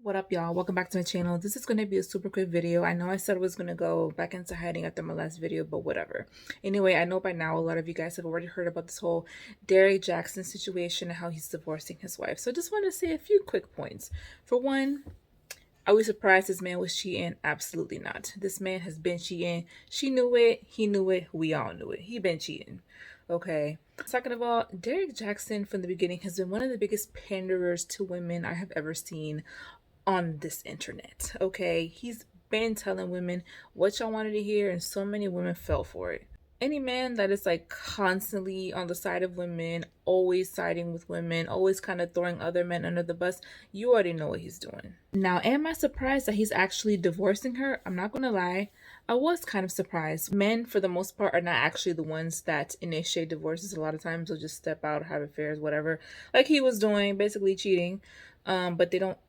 What up, y'all? Welcome back to my channel. This is going to be a super quick video. I know I said I was going to go back into hiding after my last video, but whatever. Anyway, I know by now a lot of you guys have already heard about this whole Derrick Jaxn situation and how he's divorcing his wife. So I just want to say a few quick points. For one, are we surprised this man was cheating? Absolutely not. This man has been cheating. She knew it. He knew it. We all knew it. He been cheating. Okay. Second of all, Derrick Jaxn from the beginning has been one of the biggest panderers to women I have ever seen on this internet. Okay, he's been telling women what y'all wanted to hear, and so many women fell for it. Any man that is like constantly on the side of women, always siding with women, always kind of throwing other men under the bus, you already know what he's doing. Now, am I surprised that he's actually divorcing her? I'm not gonna lie, I was kind of surprised. Men, for the most part, are not actually the ones that initiate divorces. A lot of times they'll just step out, have affairs, whatever, like he was doing, basically cheating. But they don't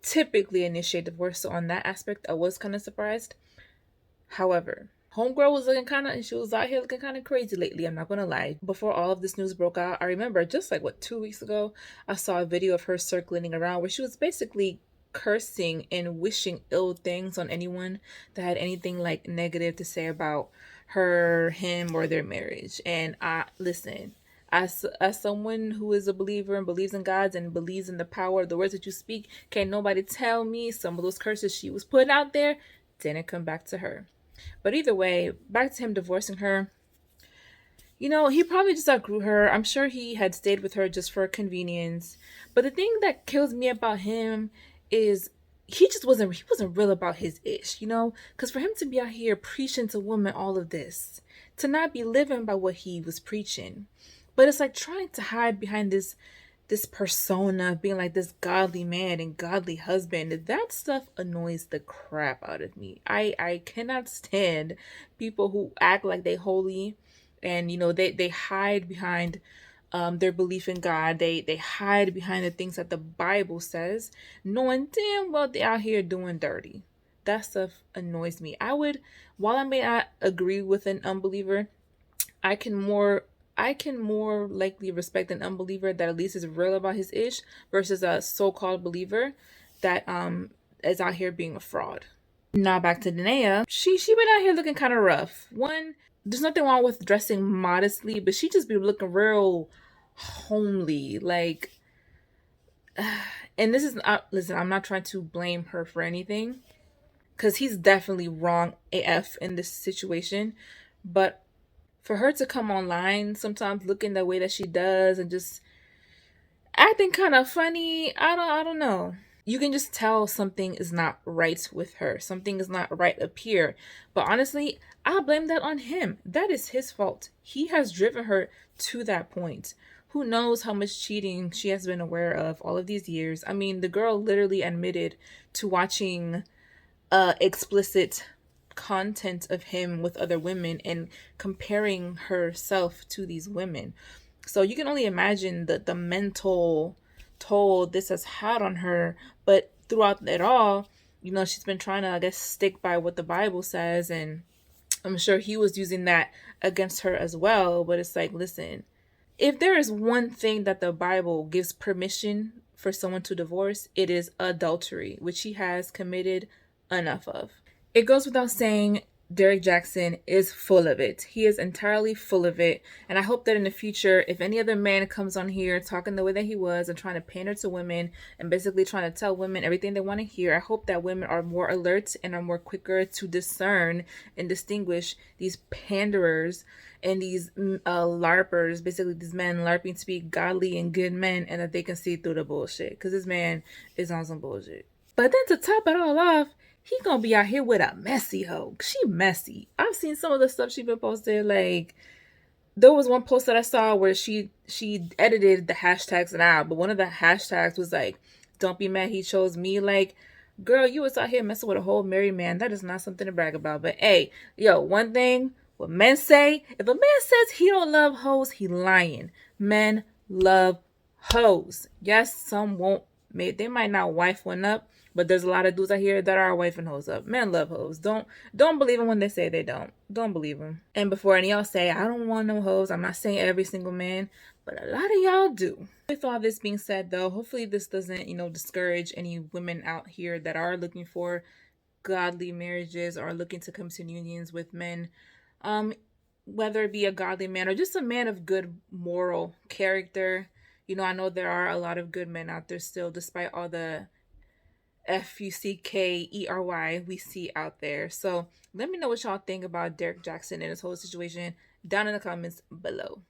typically initiate divorce. So on that aspect, I was kind of surprised. However, homegirl was looking kind of, she was out here looking kind of crazy lately. I'm not gonna lie. Before all of this news broke out, I remember just like 2 weeks ago, I saw a video of her circulating around where she was basically cursing and wishing ill things on anyone that had anything like negative to say about her, him, or their marriage. And I listen, as someone who is a believer and believes in God and believes in the power of the words that you speak, can't nobody tell me some of those curses she was putting out there didn't come back to her. But either way, back to him divorcing her. You know, he probably just outgrew her. I'm sure he had stayed with her just for convenience. But the thing that kills me about him is he wasn't real about his ish, you know? Because for him to be out here preaching to women all of this, to not be living by what he was preaching, but it's like trying to hide behind this persona of being like this godly man and godly husband. That stuff annoys the crap out of me. I cannot stand people who act like they holy, and you know they hide behind their belief in God. They hide behind the things that the Bible says, knowing damn well they're out here doing dirty. That stuff annoys me. While I may not agree with an unbeliever, I can more likely respect an unbeliever that at least is real about his ish versus a so-called believer that is out here being a fraud. Now back to Danae. She been out here looking kind of rough. One, there's nothing wrong with dressing modestly, but she just be looking real homely, like. And this is not, listen, I'm not trying to blame her for anything, because he's definitely wrong AF in this situation, but for her to come online sometimes looking the way that she does and just acting kind of funny, I don't know. You can just tell something is not right with her. Something is not right up here. But honestly, I blame that on him. That is his fault. He has driven her to that point. Who knows how much cheating she has been aware of all of these years. I mean, the girl literally admitted to watching explicit content of him with other women and comparing herself to these women. So you can only imagine the mental toll this has had on her. But throughout it all, you know, she's been trying to, I guess, stick by what the Bible says, and I'm sure he was using that against her as well. But it's like, listen, if there is one thing that the Bible gives permission for someone to divorce, it is adultery, which he has committed enough of. It goes without saying, Derrick Jaxn is full of it. He is entirely full of it. And I hope that in the future, if any other man comes on here talking the way that he was and trying to pander to women and basically trying to tell women everything they want to hear, I hope that women are more alert and are more quicker to discern and distinguish these panderers and these LARPers, basically these men LARPing to be godly and good men, and that they can see through the bullshit. Because this man is on some bullshit. But then to top it all off, he gonna be out here with a messy hoe. She messy. I've seen some of the stuff she been posted. Like, there was one post that I saw where she edited the hashtags out, but one of the hashtags was like, "Don't be mad he chose me." Like, girl, you was out here messing with a whole married man. That is not something to brag about. But hey, yo, one thing, what men say, if a man says he don't love hoes, he lying. Men love hoes. Yes, some won't. They might not wife one up, but there's a lot of dudes out here that are wifing hoes up. Men love hoes. Don't believe them when they say they don't. Don't believe them. And before any of y'all say, I don't want no hoes, I'm not saying every single man, but a lot of y'all do. With all this being said, though, hopefully this doesn't, discourage any women out here that are looking for godly marriages or looking to come to unions with men. Whether it be a godly man or just a man of good moral character. I know there are a lot of good men out there still, despite all the FUCKERY we see out there. So let me know what y'all think about Derrick Jaxn and his whole situation down in the comments below.